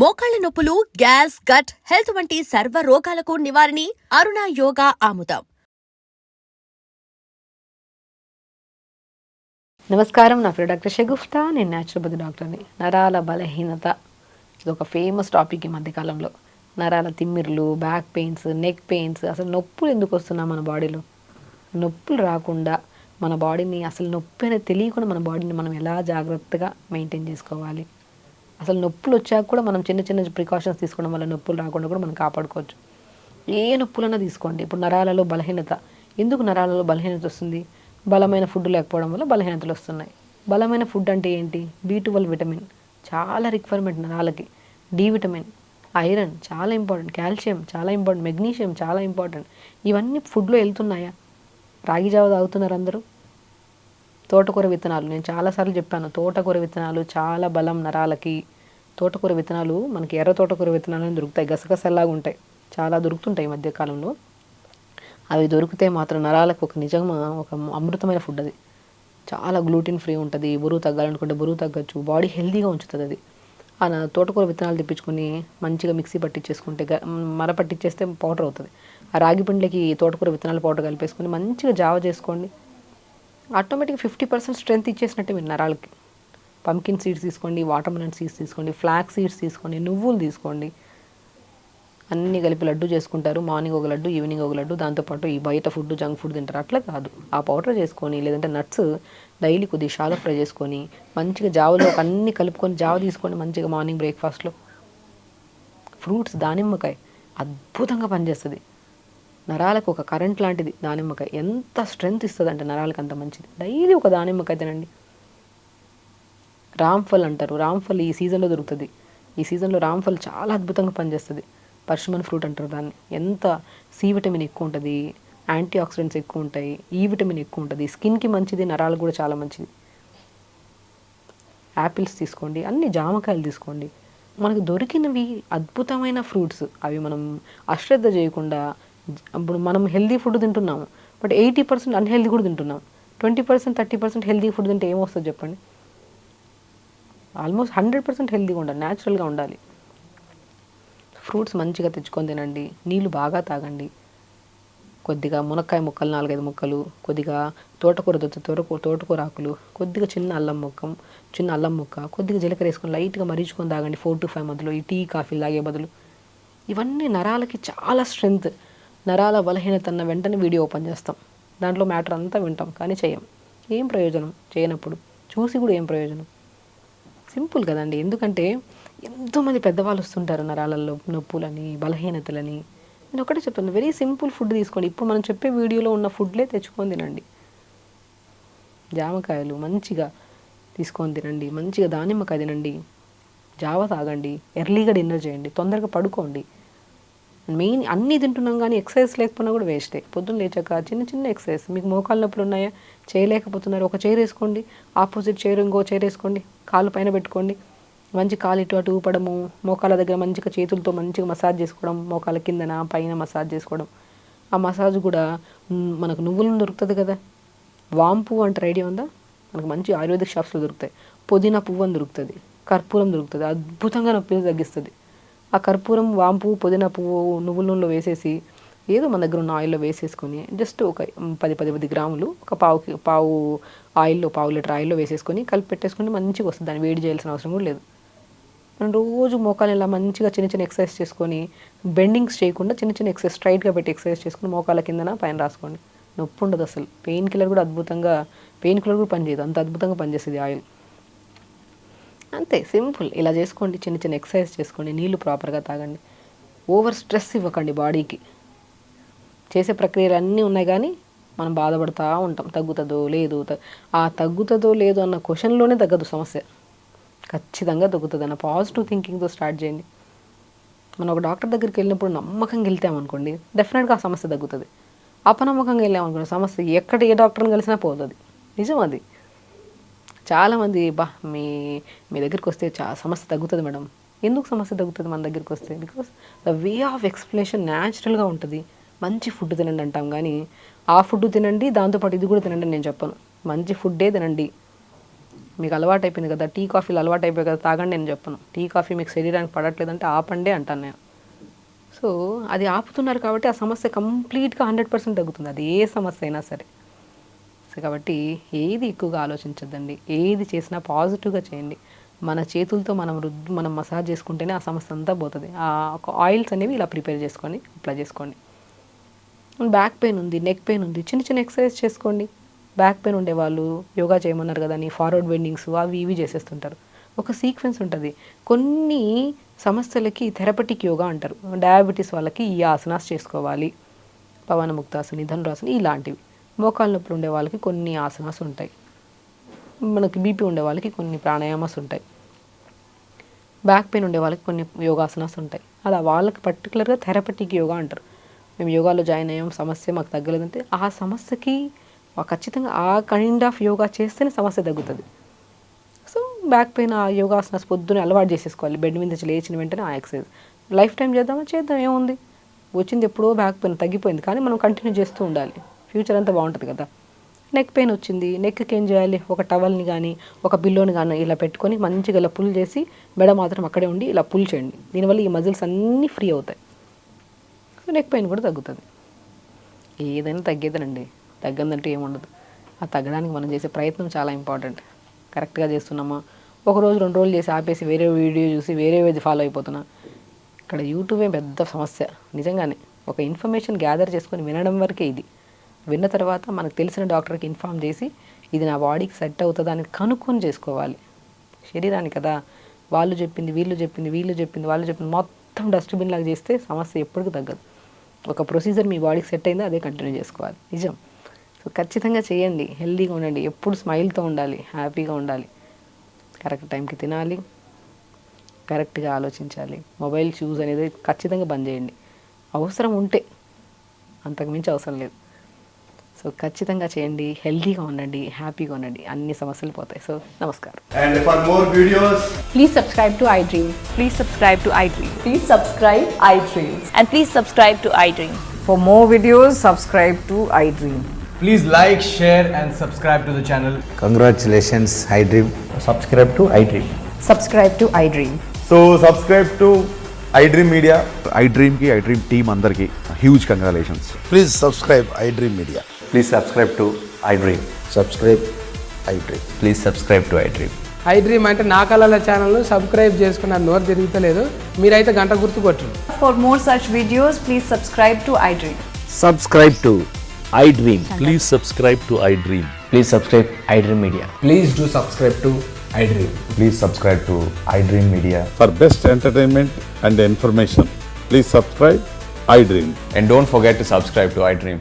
మోకాళ్ల నొప్పులు, gas, gut health వంటి సర్వ రోగాలకు నివారణి అరుణ యోగా ఆముదం. నమస్కారం, నా పేరు డాక్టర్ షగుఫ్తా. నేను న్యాచురోపతి డాక్టర్ని. నరాల బలహీనత ఇది ఒక ఫేమస్ టాపిక్ ఈ మధ్యకాలంలో. నరాల తిమ్మిర్లు, బ్యాక్ పెయిన్స్, నెక్ పెయిన్స్, అసలు నొప్పులు ఎందుకు వస్తున్నాయి మన బాడీలో? నొప్పులు రాకుండా మన బాడీని, అసలు నొప్పి అనేది తెలియకుండా మన బాడీని మనం ఎలా జాగ్రత్తగా మెయింటైన్ చేసుకోవాలి? అసలు నొప్పులు వచ్చాక కూడా మనం చిన్న చిన్న ప్రికాషన్స్ తీసుకోవడం వల్ల నొప్పులు రాకుండా కూడా మనం కాపాడుకోవచ్చు. ఏ నొప్పులన్నా తీసుకోండి. ఇప్పుడు నరాలలో బలహీనత, ఎందుకు నరాలలో బలహీనత వస్తుంది? బలమైన ఫుడ్ లేకపోవడం వల్ల బలహీనతలు వస్తున్నాయి. బలమైన ఫుడ్ అంటే ఏంటి? B12 విటమిన్ చాలా రిక్వైర్మెంట్ నరాలకి. డి విటమిన్, ఐరన్ చాలా ఇంపార్టెంట్, కాల్షియం చాలా ఇంపార్టెంట్, మెగ్నీషియం చాలా ఇంపార్టెంట్. ఇవన్నీ ఫుడ్లో వెళ్తున్నాయా? రాగి జావ తాగుతున్నారు అందరూ. తోటకూర విత్తనాలు, నేను చాలాసార్లు చెప్పాను, తోటకూర విత్తనాలు చాలా బలం నరాలకి. తోటకూర విత్తనాలు మనకి ఎర్ర తోటకూర విత్తనాలు దొరుకుతాయి, గసగసల్లాగా ఉంటాయి, చాలా దొరుకుతుంటాయి ఈ మధ్యకాలంలో. అవి దొరికితే మాత్రం నరాలకు ఒక నిజంగా ఒక అమృతమైన ఫుడ్ అది. చాలా గ్లూటిన్ ఫ్రీ ఉంటుంది. బరువు తగ్గాలనుకుంటే బరువు తగ్గచ్చు, బాడీ హెల్తీగా ఉంచుతుంది అది. ఆ తోటకూర విత్తనాలు తెప్పించుకొని మంచిగా మిక్సీ పట్టించేసుకుంటే, మర పట్టించేస్తే పౌడర్ అవుతుంది. ఆ రాగి పిండికి తోటకూర విత్తనాల పౌడర్ కలిపేసుకొని మంచిగా జావ చేసుకోండి. ఆటోమేటిక్గా 50% స్ట్రెంత్ ఇచ్చేసినట్టే మీరు నరాలకి. పంకిన్ సీడ్స్ తీసుకోండి, వాటర్ మెలన్ సీడ్స్ తీసుకోండి, ఫ్లాక్ సీడ్స్ తీసుకోండి, నువ్వులు తీసుకోండి. అన్నీ కలిపి లడ్డు చేసుకుంటారు. మార్నింగ్ ఒక లడ్డు, ఈవినింగ్ ఒక లడ్డు. దాంతోపాటు ఈ బయట ఫుడ్, జంక్ ఫుడ్ తింటారు. అట్లా కాదు, ఆ పౌడర్ చేసుకొని, లేదంటే నట్స్ డైలీ కొద్దిగా షాలో ఫ్రై చేసుకొని మంచిగా జావలో అన్నీ కలుపుకొని జావ తీసుకోండి మంచిగా మార్నింగ్ బ్రేక్ఫాస్ట్లో. ఫ్రూట్స్, దానిమ్మకాయ అద్భుతంగా పనిచేస్తుంది. నరాలకు ఒక కరెంట్ లాంటిది దానిమ్మకాయ. ఎంత స్ట్రెంగ్త్ ఇస్తుంది అంటే నరాలకు అంత మంచిది. డైలీ ఒక దానిమ్మకాయ తినండి. రామ్ఫల్ అంటారు, రామ్ఫల్ ఈ సీజన్లో దొరుకుతుంది. ఈ సీజన్లో రామ్ఫల్ చాలా అద్భుతంగా పనిచేస్తుంది. పర్షమన్ ఫ్రూట్ అంటారు దాన్ని. ఎంత సి విటమిన్ ఎక్కువ ఉంటుంది, యాంటీ ఆక్సిడెంట్స్ ఎక్కువ ఉంటాయి, ఈ విటమిన్ ఎక్కువ ఉంటుంది, స్కిన్కి మంచిది, నరాలకు కూడా చాలా మంచిది. యాపిల్స్ తీసుకోండి, అన్ని జామకాయలు తీసుకోండి. మనకు దొరికినవి అద్భుతమైన ఫ్రూట్స్. అవి మనం అశ్రద్ధ చేయకుండా, ఇప్పుడు మనం హెల్దీ ఫుడ్ తింటున్నాము, బట్ 80% అన్హెల్దీ కూడా తింటున్నాం. 20% 30% హెల్దీ ఫుడ్ తింటే ఏమొస్తుంది చెప్పండి? ఆల్మోస్ట్ 100% హెల్దీగా ఉండాలి, న్యాచురల్గా ఉండాలి. ఫ్రూట్స్ మంచిగా తెచ్చుకొని తినండి. నీళ్ళు బాగా తాగండి. కొద్దిగా మునక్కాయ ముక్కలు 4-5 ముక్కలు, కొద్దిగా తోటకూర తోటకూర ఆకులు, కొద్దిగా చిన్న అల్లం ముక్క, కొద్దిగా జీలకర్ర వేసుకొని లైట్గా మరీచుకొని తాగండి 4 to 5 మధ్యలో, ఈ టీ కాఫీ తాగే బదులు. ఇవన్నీ నరాలకి చాలా స్ట్రెంగ్త్. నరాల బలహీనత అన్న వెంటనే వీడియో ఓపెన్ చేస్తాం, దాంట్లో మ్యాటర్ అంతా వింటాం, కానీ చేయం. ఏం ప్రయోజనం చేయనప్పుడు? చూసి కూడా ఏం ప్రయోజనం? సింపుల్ కదండి. ఎందుకంటే ఎంతోమంది పెద్దవాళ్ళు వస్తుంటారు నరాలలో నొప్పులని, బలహీనతలని. నేను ఒకటే చెప్తాను, వెరీ సింపుల్ ఫుడ్ తీసుకోండి. ఇప్పుడు మనం చెప్పే వీడియోలో ఉన్న ఫుడ్లే తెచ్చుకొని తినండి. జామకాయలు మంచిగా తీసుకొని తినండి, మంచిగా దానిమ్మకాయ తినండి, జావ తాగండి, ఎర్లీగా డిన్నర్ చేయండి, తొందరగా పడుకోండి. మెయిన్ అన్నీ తింటున్నాం కానీ ఎక్సర్సైజ్ లేకపోయినా కూడా వేస్టే. పొద్దున్న లేచాక చిన్న చిన్న ఎక్సర్సైజ్. మీకు మోకాళ్ళ నొప్పులు ఉన్నాయా, చేయలేకపోతున్నారు, ఒక చైర్ వేసుకోండి, ఆపోజిట్ చైర్ ఇంకో చైర్ వేసుకోండి, కాళ్ళు పైన పెట్టుకోండి, మంచి కాలు ఇటు అటు ఊపడము, మోకాళ్ళ దగ్గర మంచిగా చేతులతో మంచిగా మసాజ్ చేసుకోవడం, మోకాళ్ళ కిందన పైన మసాజ్ చేసుకోవడం. ఆ మసాజ్ కూడా మనకు నువ్వులను దొరుకుతుంది కదా, వామ్ పువ్వు అంటారు, ఐడియా ఉందా? మనకు మంచి ఆయుర్వేదిక్ షాప్స్లో దొరుకుతాయి. పుదీనా పువ్వు అని దొరుకుతుంది, కర్పూరం దొరుకుతుంది, అద్భుతంగా నొప్పిని తగ్గిస్తుంది. ఆ కర్పూరం, వాంపు, పుదీనా పువ్వు నువ్వుల నూనెలో వేసేసి, ఏదో మన దగ్గర ఉన్న ఆయిల్లో వేసేసుకొని జస్ట్ ఒక 10 గ్రాములు, ఒక పావు ఆయిల్లో, పావు లీటర్ ఆయిల్లో వేసేసుకొని కలిపి పెట్టేసుకుంటే మంచిగా వస్తుంది. దాన్ని వేడి చేయాల్సిన అవసరం కూడా లేదు. మనం రోజు మోకాలు ఇలా మంచిగా చిన్న చిన్న ఎక్సర్సైజ్ చేసుకొని, బెండింగ్స్ చేయకుండా చిన్న చిన్న ఎక్సర్సైజ్ స్ట్రైట్గా పెట్టి ఎక్సర్సైజ్ చేసుకుని మోకాల కిందన పైన రాసుకోండి. నొప్పి ఉండదు అసలు. పెయిన్ కిల్లర్ కూడా పనిచేయదు, అంత అద్భుతంగా పనిచేస్తుంది ఆయిల్. అంతే సింపుల్. ఇలా చేసుకోండి, చిన్న చిన్న ఎక్సర్సైజ్ చేసుకోండి, నీళ్లు ప్రాపర్గా తాగండి, ఓవర్ స్ట్రెస్ ఇవ్వకండి బాడీకి. చేసే ప్రక్రియలు అన్నీ ఉన్నాయి కానీ మనం బాధపడుతూ ఉంటాం, తగ్గుతుందో లేదు. ఆ తగ్గుతుందో లేదో అన్న క్వశ్చన్లోనే తగ్గదు సమస్య. ఖచ్చితంగా తగ్గుతుంది అన్న పాజిటివ్ థింకింగ్తో స్టార్ట్ చేయండి. మనం ఒక డాక్టర్ దగ్గరికి వెళ్ళినప్పుడు నమ్మకంగా వెళ్తామనుకోండి, డెఫినెట్గా ఆ సమస్య తగ్గుతుంది. అపనమ్మకంగా వెళ్ళామనుకోండి, సమస్య ఏ డాక్టర్ని కలిసినా పోతుంది. నిజం అది. చాలామంది మీ దగ్గరికి వస్తే సమస్య తగ్గుతుంది మేడం. ఎందుకు సమస్య తగ్గుతుంది మన దగ్గరికి వస్తే? Because the way of explanation న్యాచురల్గా ఉంటుంది. మంచి ఫుడ్ తినండి అంటాం కానీ ఆ ఫుడ్ తినండి, దాంతోపాటు ఇది కూడా తినండి నేను చెప్పను. మంచి ఫుడ్డే తినండి, మీకు అలవాటు అయిపోయింది కదా, టీ కాఫీలు అలవాటు అయిపోయి కదా, తాగండి నేను చెప్పను. టీ కాఫీ మీకు శరీరానికి పడట్లేదంటే ఆపండి అంటాను నేను. సో అది ఆపుతున్నారు కాబట్టి ఆ సమస్య కంప్లీట్గా 100% తగ్గుతుంది, అది ఏ సమస్య అయినా సరే. సో కాబట్టి ఏది ఎక్కువగా ఆలోచించద్దండి, ఏది చేసినా పాజిటివ్గా చేయండి. మన చేతులతో మనం మసాజ్ చేసుకుంటేనే ఆ సమస్య అంతా పోతుంది. ఆ ఆయిల్స్ అనేవి ఇలా ప్రిపేర్ చేసుకొని అప్లై చేసుకోండి. బ్యాక్ పెయిన్ ఉంది, నెక్ పెయిన్ ఉంది, చిన్న చిన్న ఎక్సర్సైజ్ చేసుకోండి. బ్యాక్ పెయిన్ ఉండేవాళ్ళు యోగా చేయమన్నారు కదా అని ఫార్వర్డ్ బెండింగ్స్ అవి ఇవి చేసేస్తుంటారు. ఒక సీక్వెన్స్ ఉంటుంది. కొన్ని సమస్యలకి థెరపటిక్ యోగా అంటారు. డయాబెటీస్ వాళ్ళకి ఈ ఆసనాస్ చేసుకోవాలి, పవన ముక్తాసని, ధనురాసని ఇలాంటివి. మోకాళ్ళ నొప్పులు ఉండే వాళ్ళకి కొన్ని ఆసనాస్ ఉంటాయి. మనకి బీపీ ఉండే వాళ్ళకి కొన్ని ప్రాణాయామాస్ ఉంటాయి. బ్యాక్ పెయిన్ ఉండే వాళ్ళకి కొన్ని యోగాసనాస్ ఉంటాయి. అలా వాళ్ళకి పర్టికులర్గా థెరపటిక్ యోగా అంటారు. మేము యోగాలో జాయిన్ అయ్యాం, సమస్య మాకు తగ్గలేదంటే ఆ సమస్యకి ఖచ్చితంగా ఆ కైండ్ ఆఫ్ యోగా చేస్తేనే సమస్య తగ్గుతుంది. సో బ్యాక్ పెయిన్ ఆ యోగాసనాస్ పొద్దున్నే అలవాటు చేసేసుకోవాలి. బెడ్ మీద నుంచి లేచిన వెంటనే ఆ ఎక్సర్సైజ్ లైఫ్ టైం చేద్దాం, ఏముంది. వచ్చింది ఎప్పుడో బ్యాక్ పెయిన్ తగ్గిపోయింది, కానీ మనం కంటిన్యూ చేస్తూ ఉండాలి. ఫ్యూచర్ అంతా బాగుంటుంది కదా. నెక్ పెయిన్ వచ్చింది, నెక్కి ఏం చేయాలి, ఒక టవల్ని కానీ ఒక పిల్లోని కానీ ఇలా పెట్టుకొని మంచిగా ఇలా పుల్ చేసి మెడ మాత్రం అక్కడే ఉండి ఇలా పుల్ చేయండి. దీనివల్ల ఈ మజిల్స్ అన్నీ ఫ్రీ అవుతాయి. సో నెక్ పెయిన్ కూడా తగ్గుతుంది. ఏదైనా తగ్గేదేనండి, తగ్గదంటే ఏముండదు. ఆ తగ్గడానికి మనం చేసే ప్రయత్నం చాలా ఇంపార్టెంట్. కరెక్ట్గా చేస్తున్నామా, ఒక రోజు 2 రోజులు చేసి ఆపేసి వేరే వీడియో చూసి వేరేది ఫాలో అయిపోతున్నా. ఇక్కడ యూట్యూబే పెద్ద సమస్య నిజంగానే. ఒక ఇన్ఫర్మేషన్ గ్యాదర్ చేసుకొని వినడం వరకే ఇది. విన్న తర్వాత మనకు తెలిసిన డాక్టర్కి ఇన్ఫామ్ చేసి ఇది నా బాడీకి సెట్ అవుతుందా అని కనుక్కొని చేసుకోవాలి. శరీరానికి కదా, వాళ్ళు చెప్పింది వీళ్ళు చెప్పింది మొత్తం డస్ట్బిన్ లాగా చేస్తే సమస్య ఎప్పటికీ తగ్గదు. ఒక ప్రొసీజర్ మీ బాడీకి సెట్ అయిందో అదే కంటిన్యూ చేసుకోవాలి. నిజం. సో ఖచ్చితంగా చేయండి, హెల్తీగా ఉండండి, ఎప్పుడు స్మైల్తో ఉండాలి, హ్యాపీగా ఉండాలి, కరెక్ట్ టైంకి తినాలి, కరెక్ట్గా ఆలోచించాలి. మొబైల్ యూజ్ అనేది ఖచ్చితంగా బంద్ చేయండి, అవసరం ఉంటే, అంతకుమించి అవసరం లేదు. సో ఖచ్చితంగా చేయండి, హెల్తీగా ఉండండి, హ్యాపీగా ఉండండి, అన్ని సమస్యలు పోతాయి. సో నమస్కారం. And for more videos, please subscribe to iDream. Please subscribe to iDream. Please subscribe iDream. And please subscribe to iDream. For more videos, subscribe to iDream. please like, share and subscribe to the channel. Congratulations, iDream. Subscribe to iDream. Subscribe to iDream. So subscribe to iDream Media. iDream ki iDream team అందరికి huge congratulations. Please subscribe iDream Media. Please subscribe to iDream. Subscribe iDream. Please subscribe to iDream. iDream అంటే నా కళల ఛానల్ను subscribe చేసుకున్న నోరు తిరుగుతలేదు, మీరైతే గంట గుర్తు కొట్టండి. For more such videos, please subscribe to iDream. Subscribe to iDream. Please subscribe to iDream. Please subscribe iDream Media. Please do subscribe to iDream. Please subscribe to iDream Media. For best entertainment and information, please subscribe iDream. And don't forget to subscribe to iDream.